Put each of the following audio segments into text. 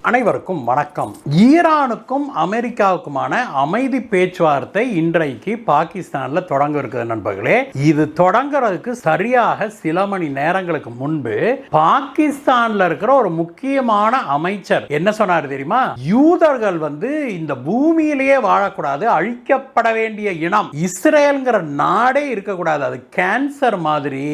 அனைவருக்கும் வணக்கம். ஈரானுக்கும் அமெரிக்காவுக்குமான அமைதி பேச்சுவார்த்தை இன்றைக்கு பாகிஸ்தான்ல தொடங்க இருக்குது நண்பர்களே. இது தொடங்குறதுக்கு சரியாக சில மணி நேரங்களுக்கு முன்பு பாகிஸ்தான்ல இருக்கிற ஒரு முக்கியமான அமைச்சர் என்ன சொன்னார் தெரியுமா? யூதர்கள் இந்த பூமியிலேயே வாழக்கூடாது, அழிக்கப்பட வேண்டிய இனம் இஸ்ரேல்ங்கிற நாடே இருக்கக்கூடாது, அது கேன்சர் மாதிரி,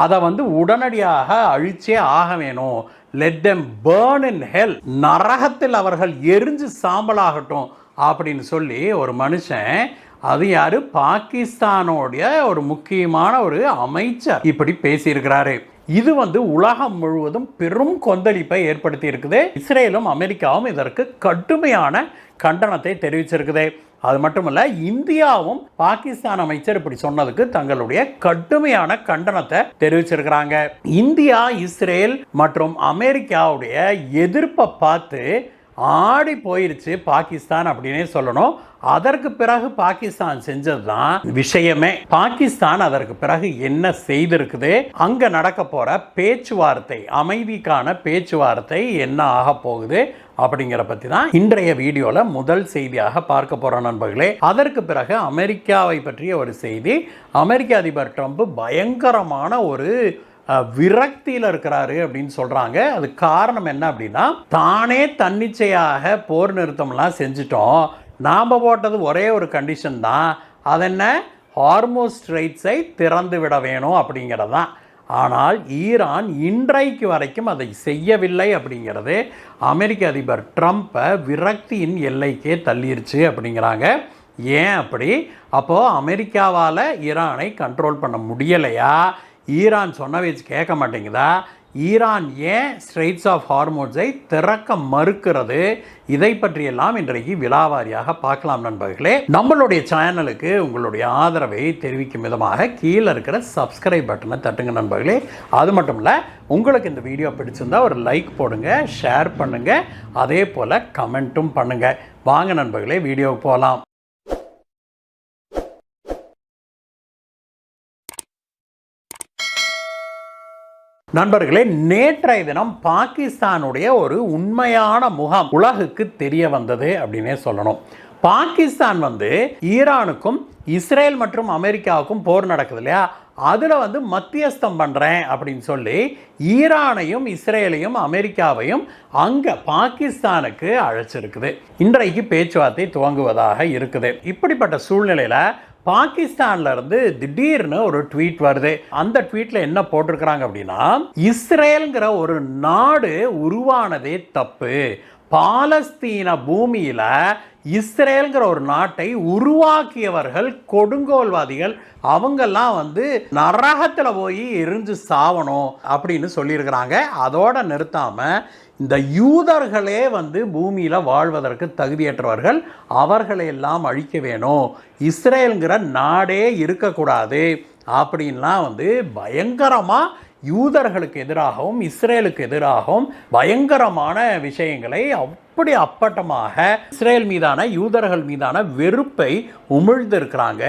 அதை உடனடியாக அழிச்சே ஆக வேணும். Let them burn in hell. நரகத்தில் அவர்கள் எரிஞ்சு சாம்பலாகட்டும் அப்படின்னு சொல்லி ஒரு மனுஷன், அது யாரு? பாகிஸ்தானோடைய ஒரு முக்கியமான ஒரு அமைச்சர் இப்படி பேசியிருக்கிறாரு. இது உலகம் முழுவதும் பெரும் கொந்தளிப்பை ஏற்படுத்தி இருக்குது. இஸ்ரேலும் அமெரிக்காவும் இதற்கு கடுமையான கண்டனத்தை தெரிவிச்சிருக்குது. அது மட்டுமல்ல, இந்தியாவும் பாகிஸ்தான் அமைச்சர் இப்படி சொன்னதுக்கு தங்களுடைய கடுமையான கண்டனத்தை தெரிவிச்சிருக்கிறாங்க. இந்தியா, இஸ்ரேல் மற்றும் அமெரிக்காவுடைய எதிர்ப்பை பார்த்து ஆடி போயிருச்சு பாகிஸ்தான் அப்படின்னே சொல்லணும். அதற்கு பிறகு பாகிஸ்தான் செஞ்சது தான் விஷயமே. பாகிஸ்தான் அதற்கு பிறகு என்ன செய்திருக்குது, அங்க நடக்க போற பேச்சுவார்த்தை, அமைதிக்கான பேச்சுவார்த்தை என்ன ஆக போகுது அப்படிங்கிற பத்தி தான் இன்றைய வீடியோல முதல் செய்தியாக பார்க்க போறோம் நண்பர்களே. அதற்கு பிறகு அமெரிக்காவை பற்றிய ஒரு செய்தி. அமெரிக்க அதிபர் ட்ரம்ப் பயங்கரமான ஒரு விரக்தியில் இருக்கிறாரு அப்படின்னு சொல்றாங்க. அது காரணம் என்ன அப்படின்னா, தானே தன்னிச்சையாக போர் நிறுத்தம்லாம் செஞ்சிட்டோம், நாம போட்டது ஒரே ஒரு கண்டிஷன் தான், அது என்ன, ஹார்மோஸ் ஸ்ட்ரெய்ட்ஸை திறந்து விட வேணும் அப்படிங்கிறது தான். ஆனால் ஈரான் இன்றைக்கு வரைக்கும் அதை செய்யவில்லை அப்படிங்கிறது அமெரிக்க அதிபர் ட்ரம்ப்பை விரக்தியின் எல்லைக்கே தள்ளிருச்சு அப்படிங்கிறாங்க. ஏன் அப்படி? அப்போது அமெரிக்காவால் ஈரானை கண்ட்ரோல் பண்ண முடியலையா? ஈரான் சொன்ன வச்சு கேட்க மாட்டேங்குதா? ஈரான் ஏன் ஸ்ட்ரெய்ட்ஸ் ஆஃப் ஹார்மோஸை திறக்க மறுக்கிறது? இதை பற்றியெல்லாம் இன்றைக்கு விலாவாரியாக பார்க்கலாம் நண்பர்களே. நம்மளுடைய சேனலுக்கு உங்களுடைய ஆதரவை தெரிவிக்கும் விதமாக கீழே இருக்கிற சப்ஸ்கிரைப் பட்டனை தட்டுங்க நண்பர்களே. அது மட்டும் இல்லை, உங்களுக்கு இந்த வீடியோ பிடிச்சிருந்தா ஒரு லைக் போடுங்க, ஷேர் பண்ணுங்க, அதே போல் கமெண்ட்டும் பண்ணுங்க. வாங்க நண்பர்களே, வீடியோவுக்கு போகலாம். நண்பர்களே, நேற்றைய தினம் பாகிஸ்தானுடைய ஒரு உண்மையான முகம் உலகுக்கு தெரிய வந்தது அப்படின்னே சொல்லணும். பாகிஸ்தான் ஈரானுக்கும் இஸ்ரேல் மற்றும் அமெரிக்காவுக்கும் போர் நடக்குது இல்லையா, அதில் மத்தியஸ்தம் பண்ணுறேன் அப்படின்னு சொல்லி ஈரானையும் இஸ்ரேலையும் அமெரிக்காவையும் அங்கே பாகிஸ்தானுக்கு அழைச்சிருக்குது. இன்றைக்கு பேச்சுவார்த்தை துவங்குவதாக இருக்குது. இப்படிப்பட்ட சூழ்நிலையில் பாகிஸ்தான்ல இருந்து திடீர்னு ஒரு ட்வீட் வருது. அந்த ட்வீட்ல என்ன போட்டிருக்கிறாங்க அப்படின்னா, இஸ்ரேல்ங்கிற ஒரு நாடு உருவானதே தப்பு, பாலஸ்தீன பூமியில இஸ்ரேல்ங்கிற ஒரு நாட்டை உருவாக்கியவர்கள் கொடுங்கோல்வாதிகள், அவங்கெல்லாம் நரகத்தில் போய் எரிஞ்சு சாவணும் அப்படின்னு சொல்லியிருக்கிறாங்க. அதோட நிறுத்தாம இந்த யூதர்களே பூமியில் வாழ்வதற்கு தகுதியற்றவர்கள், அவர்களையெல்லாம் அழிக்க வேணும், இஸ்ரேலுங்கிற நாடே இருக்கக்கூடாது அப்படின்லாம் பயங்கரமாக யூதர்களுக்கு எதிராகவும் இஸ்ரேலுக்கு எதிராகவும் பயங்கரமான விஷயங்களை அப்படி அப்பட்டமாக இஸ்ரேல் மீதான, யூதர்கள் மீதான வெறுப்பை உமிழ்ந்திருக்கிறாங்க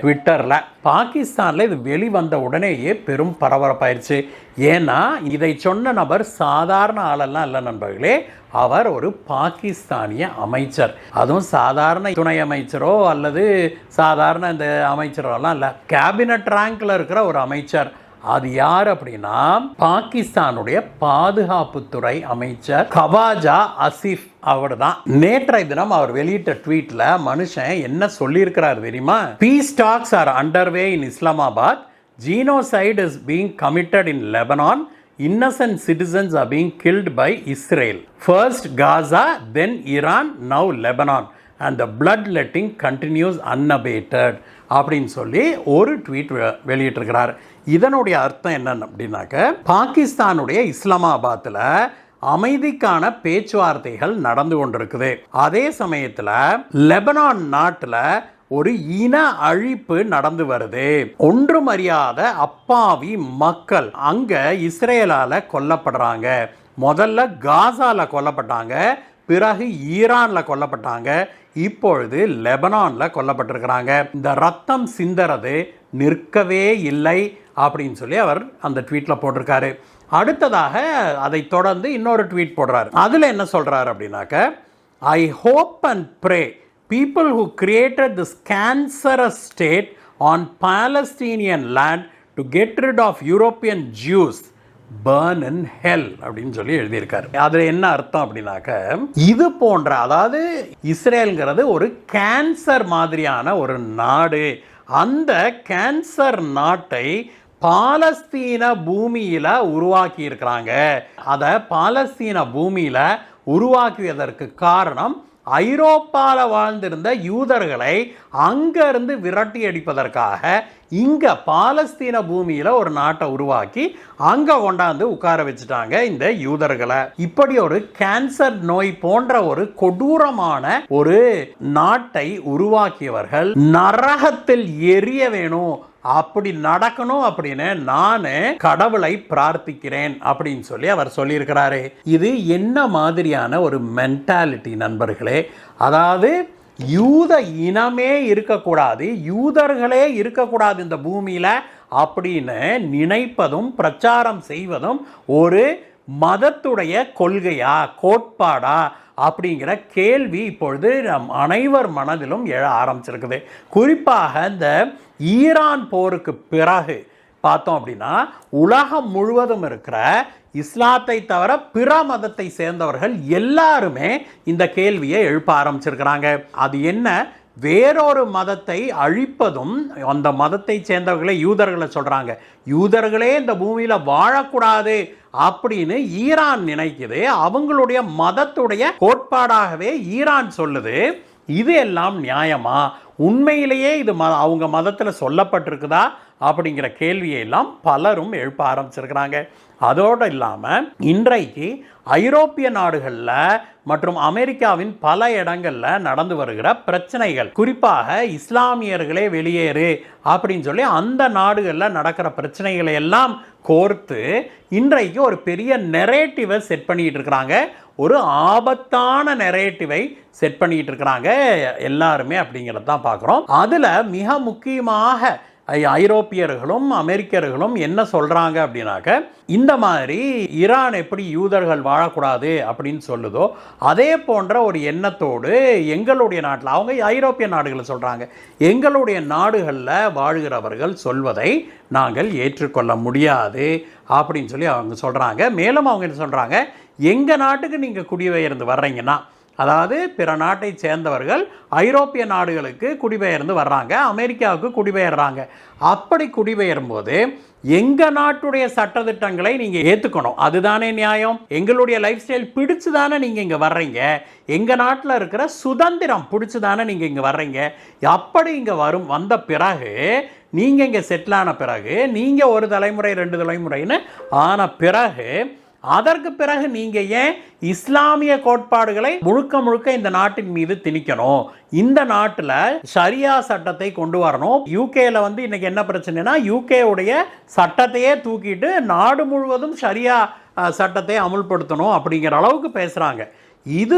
ட்விட்டரில். பாகிஸ்தானில் இது வெளிவந்த உடனேயே பெரும் பரபரப்பாயிருச்சு. ஏன்னா இதை சொன்ன நபர் சாதாரண ஆளெல்லாம் இல்லை நண்பர்களே, அவர் ஒரு பாகிஸ்தானிய அமைச்சர். அதுவும் சாதாரண துணை அமைச்சரோ அல்லது சாதாரண இந்த அமைச்சரோலாம் இல்லை, கேபினட் ரேங்க்ல இருக்கிற ஒரு அமைச்சர். அது யார் அப்படின்னா, பாகிஸ்தானுடைய பாதுகாப்புத்துறை அமைச்சர் கவாஜா ஆசிஃப் அவர் தான். நேற்றைய தினம் அவர் வெளியிட்ட ட்வீட்ல மனுஷன் என்ன சொல்லியிருக்கிறார் தெரியுமா? Peace talks are underway in Islamabad, genocide is being committed in Lebanon, innocent citizens are being killed by Israel, first Gaza, then Iran, now Lebanon, and the bloodletting continues unabated அப்படின்னு சொல்லி ஒரு ட்வீட் வெளியிட்டிருக்கிறார். இதனுடைய அர்த்தம் என்னன்னு அப்படின்னாக்க, பாகிஸ்தானுடைய இஸ்லாமாபாத்தில் அமைதிக்கான பேச்சுவார்த்தைகள் நடந்து கொண்டிருக்குது. அதே சமயத்தில் லெபனான் நாட்டில் ஒரு இன அழிப்பு நடந்து வருது. ஒன்றும் அறியாத அப்பாவி மக்கள் அங்க இஸ்ரேலால கொல்லப்படுறாங்க. முதல்ல காசால கொல்லப்பட்டாங்க, பிறகு ஈரான்ல கொல்லப்பட்டாங்க, இப்பொழுது லெபனான்ல கொல்லப்பட்டிருக்கிறாங்க. இந்த ரத்தம் சிந்தறது நிற்கவே இல்லை அப்படின்னு சொல்லி அவர் அந்த ட்வீட்ல போட்டிருக்காரு. அடுத்ததாக அதை தொடர்ந்து இன்னொரு ட்வீட் போடுறாரு. அதில் என்ன சொல்கிறார் அப்படின்னாக்க, I hope and pray people who created this cancerous state on Palestinian land to get rid of European Jews burn in hell அப்படின்னு சொல்லி எழுதியிருக்காரு. அதில் என்ன அர்த்தம் அப்படின்னாக்க, இது போன்ற, அதாவது இஸ்ரேல்ங்கிறது ஒரு கேன்சர் மாதிரியான ஒரு நாடு, அந்த கேன்சர் நாட்டை பாலஸ்தீன பூமியில் உருவாக்கி இருக்கிறாங்க. அதை பாலஸ்தீன பூமியில் உருவாக்கியதற்கு காரணம் ஐரோப்பாவில் வாழ்ந்திருந்த யூதர்களை அங்கிருந்து விரட்டி அடிப்பதற்காக இங்கே பாலஸ்தீன பூமியில் ஒரு நாட்டை உருவாக்கி அங்கே கொண்டாந்து உட்கார வச்சுட்டாங்க இந்த யூதர்களை. இப்படி ஒரு கேன்சர் நோய் போன்ற ஒரு கொடூரமான ஒரு நாட்டை உருவாக்கியவர்கள் நரகத்தில் எரிய வேணும், அப்படி நடக்கணும் அப்படின்னு நான் கடவுளை பிரார்த்திக்கிறேன் அப்படின்னு சொல்லி அவர் சொல்லியிருக்கிறாரு. இது என்ன மாதிரியான ஒரு மென்டாலிட்டி நண்பர்களே? அதாவது யூத இனமே இருக்கக்கூடாது, யூதர்களே இருக்கக்கூடாது இந்த பூமியில் அப்படின்னு நினைப்பதும் பிரச்சாரம் செய்வதும் ஒரு மதத்துடைய கொள்கையா, கோட்பாடா அப்படிங்கிற கேள்வி இப்பொழுது நம் அனைவர் மனதிலும் எழ ஆரம்பிச்சிருக்குது. குறிப்பாக இந்த ஈரான் போருக்கு பிறகு பார்த்தோம் அப்படின்னா உலகம் முழுவதும் இருக்கிற இஸ்லாத்தை தவிர பிற மதத்தை சேர்ந்தவர்கள் எல்லாருமே இந்த கேள்வியை எழுப்ப ஆரம்பிச்சிருக்கிறாங்க. அது என்ன, வேறொரு மதத்தை அழிப்பதும், அந்த மதத்தை சேர்ந்தவர்களே யூதர்களை சொல்கிறாங்க, யூதர்களே இந்த பூமியில் வாழக்கூடாது அப்படின்னு ஈரான் நினைக்குது. அவங்களுடைய மதத்துடைய கோட்பாடாகவே ஈரான் சொல்லுது. இது எல்லாம் நியாயமா? உண்மையிலேயே இது அவங்க மதத்தில் சொல்லப்பட்டிருக்குதா அப்படிங்கிற கேள்வியை எல்லாம் பலரும் எழுப்ப ஆரம்பிச்சிருக்கிறாங்க. அதோடு இல்லாமல் இன்றைக்கு ஐரோப்பிய நாடுகளில் மற்றும் அமெரிக்காவின் பல இடங்களில் நடந்து வருகிற பிரச்சனைகள், குறிப்பாக இஸ்லாமியர்களே வெளியேறு அப்படின்னு சொல்லி அந்த நாடுகளில் நடக்கிற பிரச்சனைகளை எல்லாம் கோர்த்து இன்றைக்கு ஒரு பெரிய நெரேட்டிவை செட் பண்ணிட்டு இருக்கிறாங்க. ஒரு ஆபத்தான நெரேட்டிவை செட் பண்ணிட்டு இருக்கிறாங்க எல்லாருமே அப்படிங்கிறத தான் பார்க்குறோம். அதில் மிக முக்கியமாக ஐரோப்பியர்களும் அமெரிக்கர்களும் என்ன சொல்கிறாங்க அப்படின்னாக்க, இந்த மாதிரி ஈரான் எப்படி யூதர்கள் வாழக்கூடாது அப்படின்னு சொல்லுதோ அதே போன்ற ஒரு எண்ணத்தோடு எங்களுடைய நாட்டில், அவங்க ஐரோப்பிய நாடுகளை சொல்கிறாங்க, எங்களுடைய நாடுகளில் வாழ்கிறவர்கள் சொல்வதை நாங்கள் ஏற்றுக்கொள்ள முடியாது அப்படின்னு சொல்லி அவங்க சொல்கிறாங்க. மேலும் அவங்க என்ன சொல்கிறாங்க, எங்கள் நாட்டுக்கு நீங்கள் குடிபெயர்ந்து வர்றீங்கன்னா, அதாவது பிற நாட்டை சேர்ந்தவர்கள் ஐரோப்பிய நாடுகளுக்கு குடிபெயர்ந்து வர்றாங்க, அமெரிக்காவுக்கு குடிபெயர்றாங்க. அப்படி குடிபெயரும் போது எங்கள் நாட்டுடைய சட்டத்திட்டங்களை நீங்கள் ஏற்றுக்கணும், அதுதானே நியாயம். எங்களுடைய லைஃப் ஸ்டைல் பிடிச்சு தானே நீங்கள் இங்கே வர்றீங்க, எங்கள் நாட்டில் இருக்கிற சுதந்திரம் பிடிச்சு தானே நீங்கள் இங்கே வர்றீங்க. அப்படி இங்கே வந்த பிறகு, நீங்கள் இங்கே செட்டில் ஆன பிறகு, நீங்கள் ஒரு தலைமுறை 2 தலைமுறைன்னு ஆன பிறகு, அதற்கு பிறகு நீங்கள் ஏன் இஸ்லாமிய கோட்பாடுகளை முழுக்க முழுக்க இந்த நாட்டின் மீது திணிக்கணும்? இந்த நாட்டில் ஷரியா சட்டத்தை கொண்டு வரணும். யூகேல இன்னைக்கு என்ன பிரச்சனைனா, யூகே உடைய சட்டத்தையே தூக்கிட்டு நாடு முழுவதும் ஷரியா சட்டத்தை அமுல்படுத்தணும் அப்படிங்கிற அளவுக்கு பேசுகிறாங்க. இது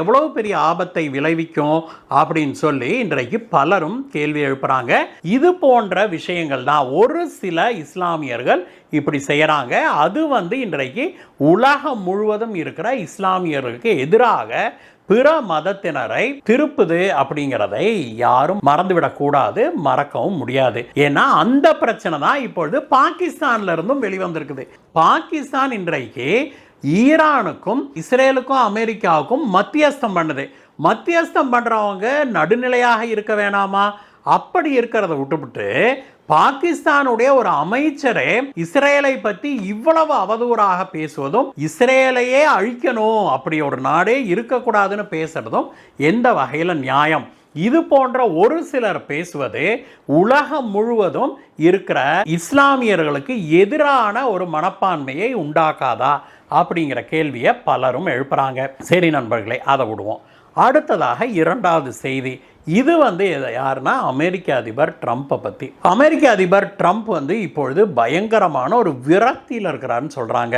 எவ்வளவு பெரிய ஆபத்தை விளைவிக்கும் அப்படின்னு சொல்லி இன்றைக்கு பலரும் கேள்வி எழுப்புறாங்க. இது போன்ற விஷயங்கள் தான் ஒரு சில இஸ்லாமியர்கள் இப்படி செய்யறாங்க. அது இன்றைக்கு உலகம் முழுவதும் இருக்கிற இஸ்லாமியர்களுக்கு எதிராக பிற மதத்தினரை திருப்புது அப்படிங்கிறதை யாரும் மறந்துவிடக்கூடாது, மறக்கவும் முடியாது. ஏன்னா அந்த பிரச்சனை தான் இப்பொழுது பாகிஸ்தான்ல இருந்தும் வெளிவந்திருக்குது. பாகிஸ்தான் இன்றைக்கு ஈரானுக்கும் இஸ்ரேலுக்கும் அமெரிக்காவுக்கும் மத்தியஸ்தம் பண்ணுது. மத்தியஸ்தம் பண்ணுறவங்க நடுநிலையாக இருக்க வேணாமா? அப்படி இருக்கிறத விட்டுவிட்டு பாகிஸ்தானுடைய ஒரு அமைச்சரே இஸ்ரேலை பற்றி இவ்வளவு அவதூறாக பேசுவதும், இஸ்ரேலையே அழிக்கணும், அப்படி ஒரு நாடே இருக்கக்கூடாதுன்னு பேசுறதும் எந்த வகையில் நியாயம்? இது போன்ற ஒரு சிலர் பேசுவது உலகம் முழுவதும் இருக்கிற இஸ்லாமியர்களுக்கு எதிரான ஒரு மனப்பான்மையை உண்டாக்காதா அப்படிங்கிற கேள்வியை பலரும் எழுப்புறாங்க. சரி நண்பர்களே, அதை விடுவோம். அடுத்ததாக இரண்டாவது செய்தி. இது யாருன்னா அமெரிக்க அதிபர் ட்ரம்ப்பை பற்றி. அமெரிக்க அதிபர் ட்ரம்ப் இப்பொழுது பயங்கரமான ஒரு விரக்தியில் இருக்கிறாருன்னு சொல்கிறாங்க.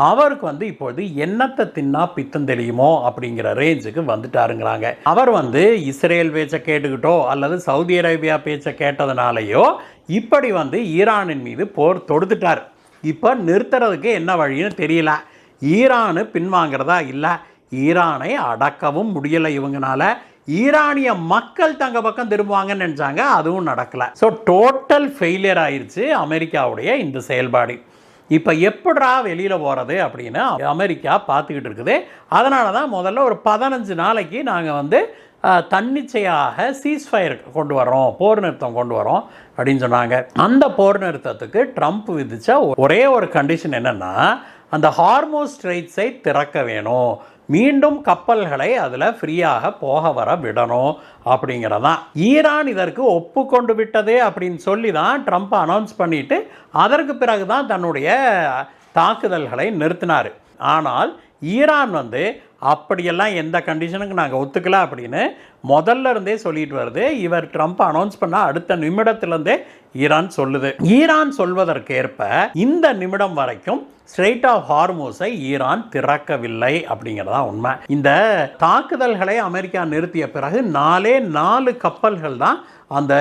அவருக்கு இப்பொழுது என்னத்தை தின்னா பித்தம் தெரியுமோ அப்படிங்கிற ரேஞ்சுக்கு வந்துட்டாருங்கிறாங்க. அவர் இஸ்ரேல் பேச்சை கேட்டுக்கிட்டோ அல்லது சவுதி அரேபியா பேச்சை கேட்டதுனாலேயோ இப்படி ஈரானின் மீது போர் தொடுத்துட்டார். இப்போ நிறுத்துறதுக்கு என்ன வழின்னு தெரியல. ஈரானு பின்வாங்கிறதா இல்லை, ஈரானை அடக்கவும் முடியலை இவங்கனால. ஈரானிய மக்கள் தங்க பக்கம் திரும்புவாங்கன்னு நினச்சாங்க, அதுவும் நடக்கலை. ஸோ டோட்டல் ஃபெயிலியர் ஆயிடுச்சு அமெரிக்காவுடைய இந்த செயல்பாடு. இப்போ எப்படா வெளியில் போகிறது அப்படின்னு அமெரிக்கா பார்த்துக்கிட்டு இருக்குது. அதனால தான் முதல்ல ஒரு 15 நாளைக்கு நாங்கள் தன்னிச்சையாக சீஸ்ஃபயர் கொண்டு வரோம், போர் நிறுத்தம் கொண்டு வரோம் அப்படின்னு சொன்னாங்க. அந்த போர் நிறுத்தத்துக்கு ட்ரம்ப் விதித்த ஒரே ஒரு கண்டிஷன் என்னென்னா, அந்த ஹார்மோஸ் ஸ்ட்ரெய்ட்ஸை திறக்க வேணும், மீண்டும் கப்பல்களை அதில் ஃப்ரீயாக போக வர விடணும் அப்படிங்கிறதான். ஈரான் இதற்கு ஒப்புக்கொண்டு விட்டது அப்படின்னு சொல்லி தான் ட்ரம்ப் அனௌன்ஸ் பண்ணிவிட்டு அதற்கு பிறகு தான் தன்னுடைய தாக்குதல்களை நிறுத்தினார். ஆனால் ஈரான் அப்படியெல்லாம் எந்த கண்டிஷனுக்கு நாங்கள் ஒத்துக்கல அப்படின்னு முதல்ல இருந்தே சொல்லிட்டு வருது. இவர் ட்ரம்ப் அனௌன்ஸ் பண்ண அடுத்த நிமிடத்திலிருந்தே ஈரான் சொல்லுது. ஈரான் சொல்வதற்கேற்ப இந்த நிமிடம் வரைக்கும் ஸ்ட்ரெய்ட் ஆஃப் ஹார்மோஸை ஈரான் திறக்கவில்லை அப்படிங்கிறதா உண்மை. இந்த தாக்குதல்களை அமெரிக்கா நிறுத்திய பிறகு 4 கப்பல்கள் தான் அந்த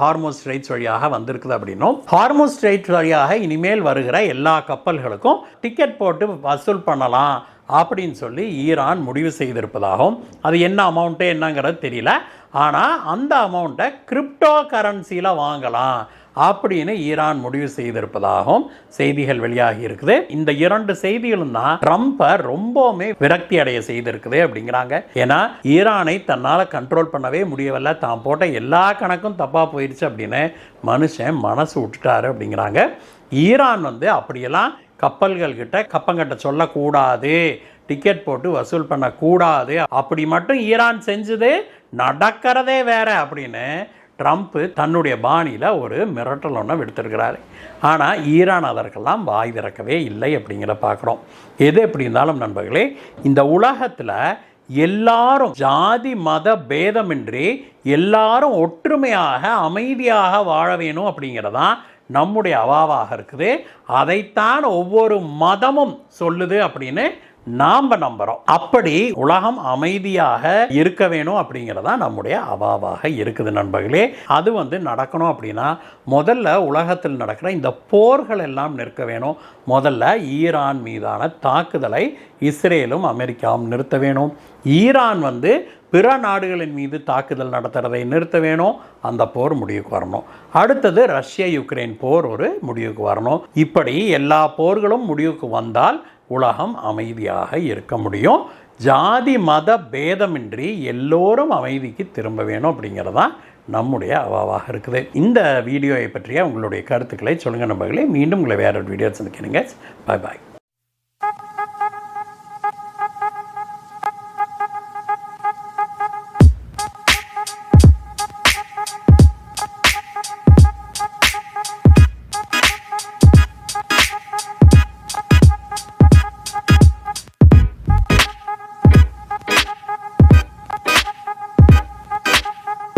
ஹார்மோஸ் ஸ்ட்ரெய்ட்ஸ் வழியாக வந்திருக்குது அப்படின்னும், ஹார்மோஸ் ஸ்ட்ரெய்ட்ஸ் வழியாக இனிமேல் வருகிற எல்லா கப்பல்களுக்கும் டிக்கெட் போட்டு வசூல் பண்ணலாம் அப்படின்னு சொல்லி ஈரான் முடிவு செய்திருப்பதாகவும், அது என்ன அமௌண்ட்டு என்னங்கிறது தெரியல, ஆனால் அந்த அமௌண்ட்டை கிரிப்டோ கரன்சியில் வாங்கலாம் அப்படின்னு ஈரான் முடிவு செய்திருப்பதாகவும் செய்திகள் வெளியாகி இருக்குது. இந்த 2 செய்திகளும் தான் ட்ரம்பை ரொம்பவுமே விரக்தி அடைய செய்திருக்குது அப்படிங்கிறாங்க. ஏன்னா ஈரானை தன்னால் கண்ட்ரோல் பண்ணவே முடியவில்லை, தான் போட்ட எல்லா கணக்கும் தப்பாக போயிடுச்சு அப்படின்னு மனுஷன் மனசு விட்டுட்டாரு அப்படிங்கிறாங்க. ஈரான் அப்படியெல்லாம் கப்பல்கள்கிட்ட கப்பங்கிட்ட சொல்லக்கூடாது, டிக்கெட் போட்டு வசூல் பண்ணக்கூடாது, அப்படி மட்டும் ஈரான் செஞ்சது நடக்கிறதே வேற அப்படின்னு ட்ரம்ப்பு தன்னுடைய பாணியில் ஒரு மிரட்டல் ஒன்று விடுத்திருக்கிறாரு. ஆனால் ஈரான் அதற்கெல்லாம் வாய் திறக்கவே இல்லை அப்படிங்கிற பார்க்குறோம். எது எப்படி இருந்தாலும் நண்பர்களே, இந்த உலகத்தில் எல்லாரும் ஜாதி மத பேதமின்றி எல்லாரும் ஒற்றுமையாக அமைதியாக வாழ வேணும் அப்படிங்கிறதான் நம்முடைய அவாவாக இருக்குது. அதைத்தான் ஒவ்வொரு மதமும் சொல்லுது அப்படின்னு நாம் நம்புகிறோம். அப்படி உலகம் அமைதியாக இருக்க வேணும் அப்படிங்கிறதா நம்முடைய அவாவாக இருக்குது நண்பர்களே. அது நடக்கணும் அப்படின்னா முதல்ல உலகத்தில் நடக்கிற இந்த போர்கள் எல்லாம் நிற்க வேணும். முதல்ல ஈரான் மீதான தாக்குதலை இஸ்ரேலும் அமெரிக்காவும் நிறுத்த வேணும். ஈரான் பிற நாடுகளின் மீது தாக்குதல் நடத்துறதை நிறுத்த வேணும். அந்த போர் முடிவுக்கு வரணும். அடுத்தது ரஷ்யா யுக்ரைன் போர் ஒரு முடிவுக்கு வரணும். இப்படி எல்லா போர்களும் முடிவுக்கு வந்தால் உலகம் அமைதியாக இருக்க முடியும். ஜாதி மத பேதமின்றி எல்லோரும் அமைதிக்கு திரும்ப வேணும் அப்படிங்கிறதான் நம்முடைய அவாவாக இருக்குது. இந்த வீடியோவை பற்றிய உங்களுடைய கருத்துக்களை சொல்லுங்கள் நண்பர்களே. மீண்டும் உங்களை வேற ஒரு வீடியோ சந்திக்கிறீங்க. பாய் பாய்.